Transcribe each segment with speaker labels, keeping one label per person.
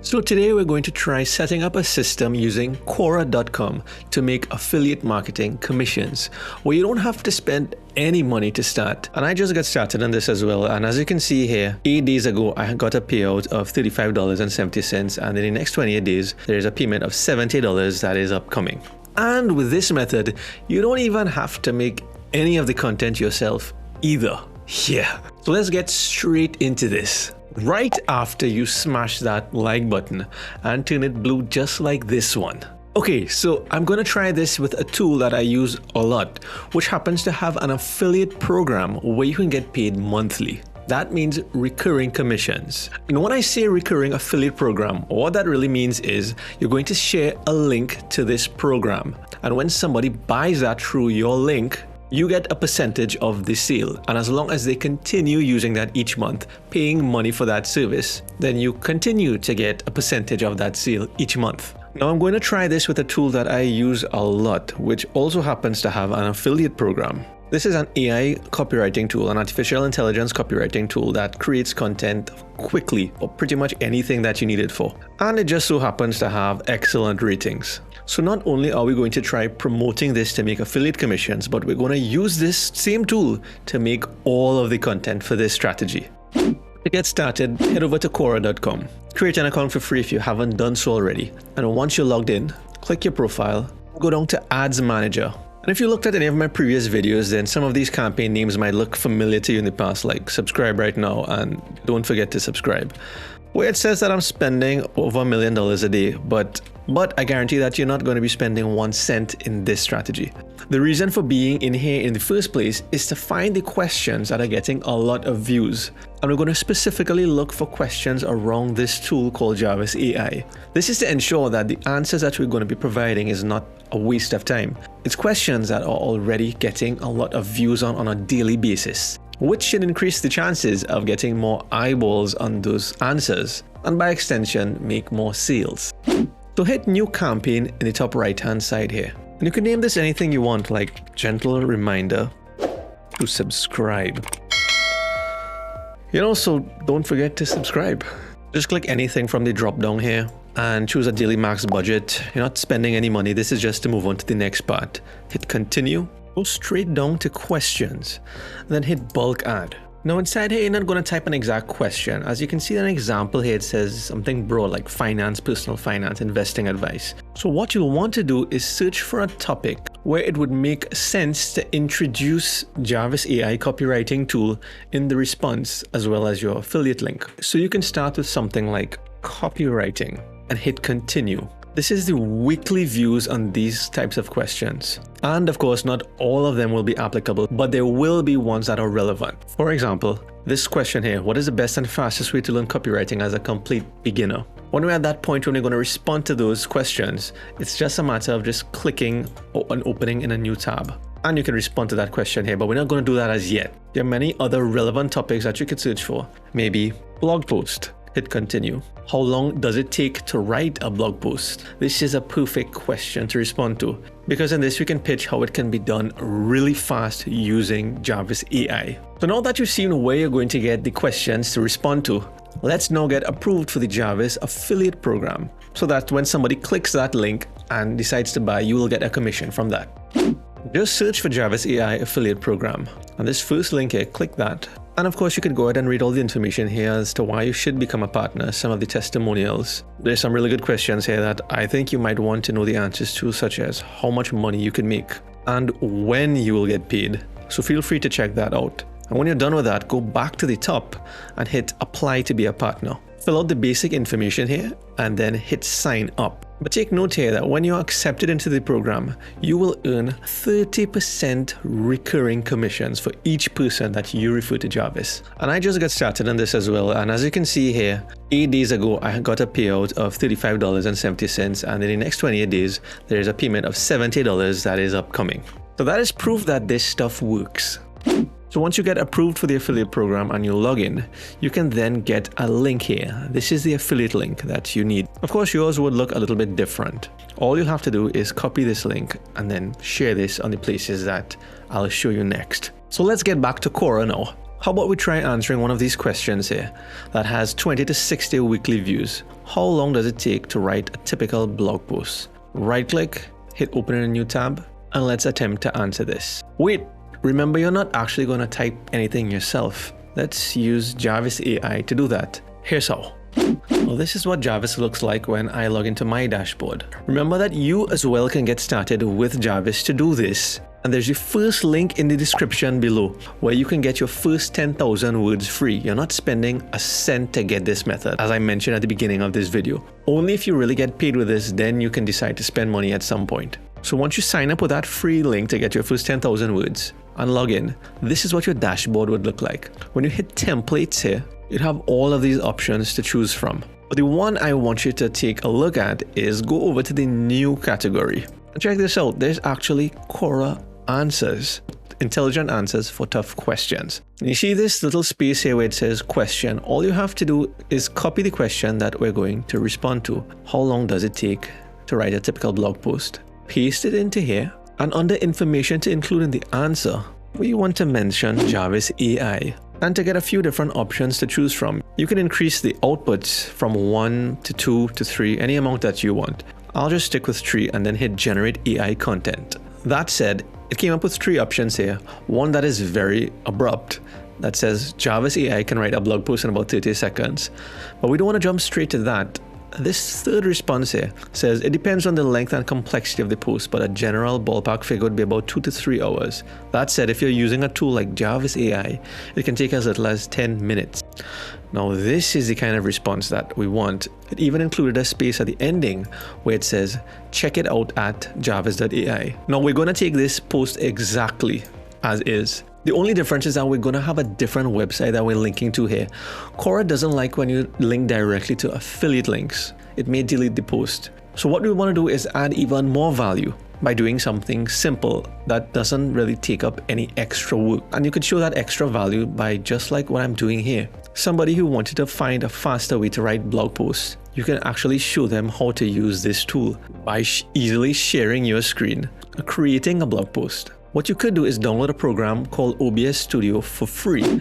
Speaker 1: So today we're going to try setting up a system using Quora.com to make affiliate marketing commissions where you don't have to spend any money to start. And I just got started on this as well, and as you can see here, 8 days ago I got a payout of $35.70, and in the next 28 days there is a payment of $70 that is upcoming. And with this method you don't even have to make any of the content yourself either. Yeah, so let's get straight into this. Right after you smash that like button and turn it blue just like this one. Okay, so I'm gonna try this with a tool that I use a lot, which happens to have an affiliate program where you can get paid monthly. That means recurring commissions. And when I say recurring affiliate program, what that really means is you're going to share a link to this program. And when somebody buys that through your link, you get a percentage of the sale, and as long as they continue using that each month, paying money for that service, then you continue to get a percentage of that sale each month. Now I'm going to try this with a tool that I use a lot, which also happens to have an affiliate program. This is an AI copywriting tool, an artificial intelligence copywriting tool that creates content quickly for pretty much anything that you need it for. And it just so happens to have excellent ratings. So not only are we going to try promoting this to make affiliate commissions, but we're going to use this same tool to make all of the content for this strategy. To get started, head over to Quora.com. Create an account for free if you haven't done so already. And once you're logged in, click your profile, go down to Ads Manager. And if you looked at any of my previous videos, then some of these campaign names might look familiar to you in the past, like subscribe right now and don't forget to subscribe. Where it says that I'm spending over $1 million a day, but I guarantee that you're not going to be spending 1 cent in this strategy. The reason for being in here in the first place is to find the questions that are getting a lot of views. And we're going to specifically look for questions around this tool called Jarvis AI. This is to ensure that the answers that we're going to be providing is not a waste of time. It's questions that are already getting a lot of views on a daily basis, which should increase the chances of getting more eyeballs on those answers, and by extension, make more sales. So hit new campaign in the top right hand side here. And you can name this anything you want, like gentle reminder to subscribe. So don't forget to subscribe. Just click anything from the drop down here and choose a daily max budget. You're not spending any money. This is just to move on to the next part. Hit continue. Go straight down to questions, and then hit bulk add. Now inside here, you're not going to type an exact question. As you can see in an example here, it says something broad like finance, personal finance, investing advice. So what you'll want to do is search for a topic where it would make sense to introduce Jarvis AI copywriting tool in the response as well as your affiliate link. So you can start with something like copywriting and hit continue. This is the weekly views on these types of questions. And of course, not all of them will be applicable, but there will be ones that are relevant. For example, this question here, what is the best and fastest way to learn copywriting as a complete beginner? When we're at that point when we're going to respond to those questions, it's just a matter of just clicking and opening in a new tab. And you can respond to that question here, but we're not going to do that as yet. There are many other relevant topics that you could search for. Maybe blog post. Hit continue. How long does it take to write a blog post? This is a perfect question to respond to, because in this we can pitch how it can be done really fast using Jarvis AI. So now that you've seen where you're going to get the questions to respond to, let's now get approved for the Jarvis affiliate program, so that when somebody clicks that link and decides to buy, you will get a commission from that. Just search for Jarvis AI affiliate program. On this first link here, click that. And of course, you could go ahead and read all the information here as to why you should become a partner, some of the testimonials. There's some really good questions here that I think you might want to know the answers to, such as how much money you can make and when you will get paid. So feel free to check that out. And when you're done with that, go back to the top and hit apply to be a partner. Fill out the basic information here and then hit sign up. But take note here that when you're accepted into the program, you will earn 30% recurring commissions for each person that you refer to Jarvis. And I just got started on this as well. And as you can see here, 8 days ago, I got a payout of $35.70. And in the next 28 days, there is a payment of $70 that is upcoming. So that is proof that this stuff works. So once you get approved for the affiliate program and you log in, you can then get a link here. This is the affiliate link that you need. Of course, yours would look a little bit different. All you'll have to do is copy this link and then share this on the places that I'll show you next. So let's get back to Quora now. How about we try answering one of these questions here that has 20 to 60 weekly views? How long does it take to write a typical blog post? Right click, hit open in a new tab, and let's attempt to answer this. Wait, remember you're not actually going to type anything yourself. Let's use Jarvis AI to do that. Here's how. Well, this is what Jarvis looks like when I log into my dashboard. Remember that you as well can get started with Jarvis to do this. And there's your first link in the description below where you can get your first 10,000 words free. You're not spending a cent to get this method, as I mentioned at the beginning of this video. Only if you really get paid with this, then you can decide to spend money at some point. So once you sign up with that free link to get your first 10,000 words and log in, this is what your dashboard would look like. When you hit templates here, you'd have all of these options to choose from. But the one I want you to take a look at is go over to the new category. And check this out, there's actually Quora answers, intelligent answers for tough questions. And you see this little space here where it says question. All you have to do is copy the question that we're going to respond to. How long does it take to write a typical blog post? Paste it into here, and under information to include in the answer, we want to mention Jarvis AI. And to get a few different options to choose from, you can increase the outputs from 1 to 2 to 3, any amount that you want. I'll just stick with 3 and then hit generate AI content. That said, it came up with 3 options here. One that is very abrupt, that says Jarvis AI can write a blog post in about 30 seconds. But we don't want to jump straight to that. This third response here says it depends on the length and complexity of the post, but a general ballpark figure would be about 2 to 3 hours. That said, if you're using a tool like Jarvis AI, it can take as little as 10 minutes. Now this is the kind of response that we want. It even included a space at the ending where it says check it out at jarvis.ai. Now we're going to take this post exactly as is. The only difference is that we're going to have a different website that we're linking to here. Quora doesn't like when you link directly to affiliate links. It may delete the post. So what we want to do is add even more value by doing something simple that doesn't really take up any extra work. And you could show that extra value by just like what I'm doing here. Somebody who wanted to find a faster way to write blog posts, you can actually show them how to use this tool by easily sharing your screen, creating a blog post. What you could do is download a program called OBS Studio for free,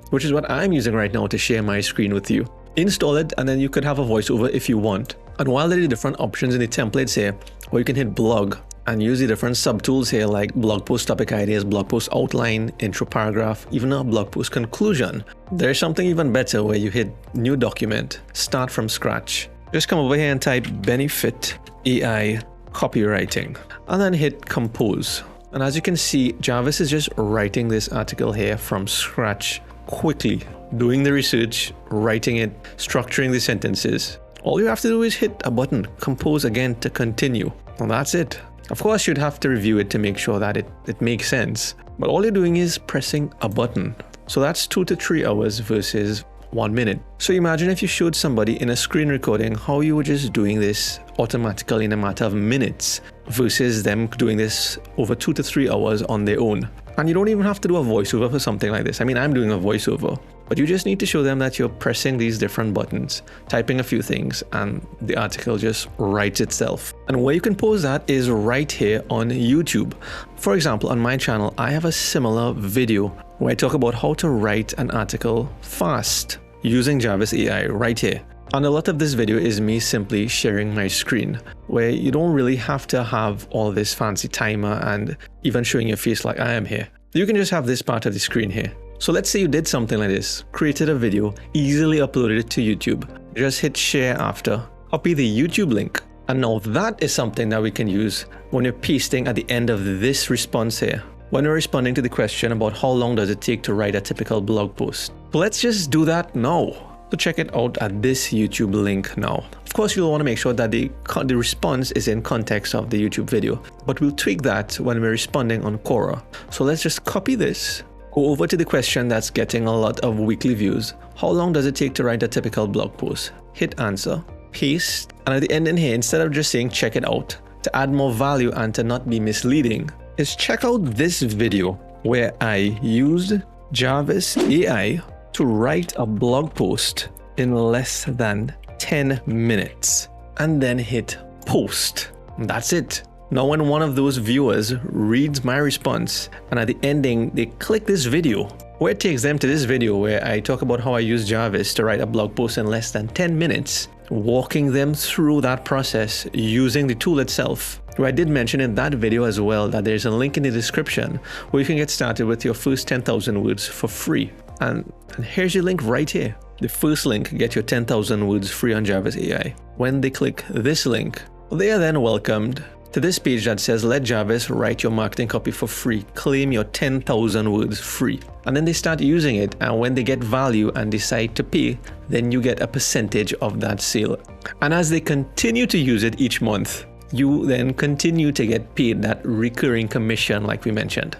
Speaker 1: which is what I'm using right now to share my screen with you. Install it and then you could have a voiceover if you want. And while there are different options in the templates here, where you can hit blog and use the different subtools here like blog post topic ideas, blog post outline, intro paragraph, even a blog post conclusion, there's something even better where you hit new document, start from scratch. Just come over here and type benefit AI copywriting and then hit compose. And as you can see, Jarvis is just writing this article here from scratch quickly, doing the research, writing it, structuring the sentences. All you have to do is hit a button, compose again to continue. And that's it. Of course, you'd have to review it to make sure that it makes sense. But all you're doing is pressing a button. So that's 2 to 3 hours versus 1 minute. So imagine if you showed somebody in a screen recording how you were just doing this automatically in a matter of minutes versus them doing this over 2 to 3 hours on their own. And you don't even have to do a voiceover for something like this. I mean, I'm doing a voiceover, but you just need to show them that you're pressing these different buttons, typing a few things, and the article just writes itself. And where you can post that is right here on YouTube. For example, on my channel, I have a similar video where I talk about how to write an article fast using Jarvis AI right here. And a lot of this video is me simply sharing my screen, where you don't really have to have all this fancy timer and even showing your face like I am here. You can just have this part of the screen here. So let's say you did something like this, created a video, easily uploaded it to YouTube. Just hit share after, copy the YouTube link. And now that is something that we can use when you're pasting at the end of this response here, when we're responding to the question about how long does it take to write a typical blog post. So let's just do that now. So check it out at this YouTube link now. Of course, you'll want to make sure that the response is in context of the YouTube video, but we'll tweak that when we're responding on Quora. So let's just copy this, go over to the question that's getting a lot of weekly views. How long does it take to write a typical blog post? Hit answer, paste, and at the end in here, instead of just saying check it out, to add more value and to not be misleading, is check out this video where I used Jarvis AI to write a blog post in less than 10 minutes and then hit post. And that's it. Now when one of those viewers reads my response and at the ending they click this video, where it takes them to this video where I talk about how I use Jarvis to write a blog post in less than 10 minutes, walking them through that process using the tool itself. Where I did mention in that video as well that there's a link in the description where you can get started with your first 10,000 words for free. And here's your link right here. The first link, get your 10,000 words free on Jarvis AI. When they click this link, they are then welcomed to this page that says, let Jarvis write your marketing copy for free. Claim your 10,000 words free. And then they start using it, and when they get value and decide to pay, then you get a percentage of that sale. And as they continue to use it each month, you then continue to get paid that recurring commission like we mentioned.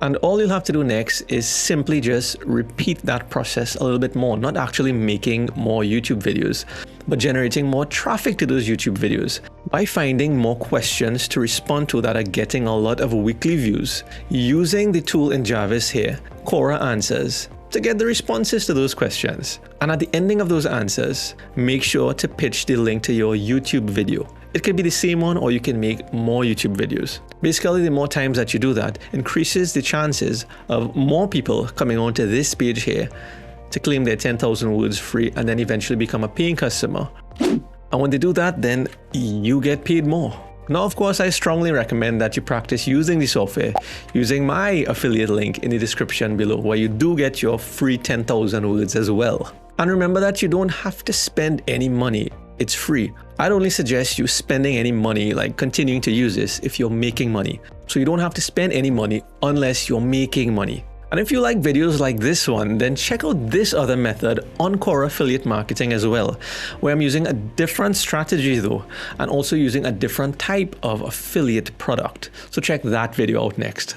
Speaker 1: And all you'll have to do next is simply just repeat that process a little bit more, not actually making more YouTube videos, but generating more traffic to those YouTube videos by finding more questions to respond to that are getting a lot of weekly views. Using the tool in Jarvis here, Quora Answers, to get the responses to those questions. And at the ending of those answers, make sure to pitch the link to your YouTube video. It could be the same one, or you can make more YouTube videos. Basically, the more times that you do that increases the chances of more people coming onto this page here to claim their 10,000 words free and then eventually become a paying customer. And when they do that, then you get paid more. Now, of course, I strongly recommend that you practice using the software using my affiliate link in the description below, where you do get your free 10,000 words as well. And remember that you don't have to spend any money. It's free. I'd only suggest you spending any money, like continuing to use this, if you're making money. So you don't have to spend any money unless you're making money. And if you like videos like this one, then check out this other method on Quora affiliate marketing as well, where I'm using a different strategy though, and also using a different type of affiliate product. So check that video out next.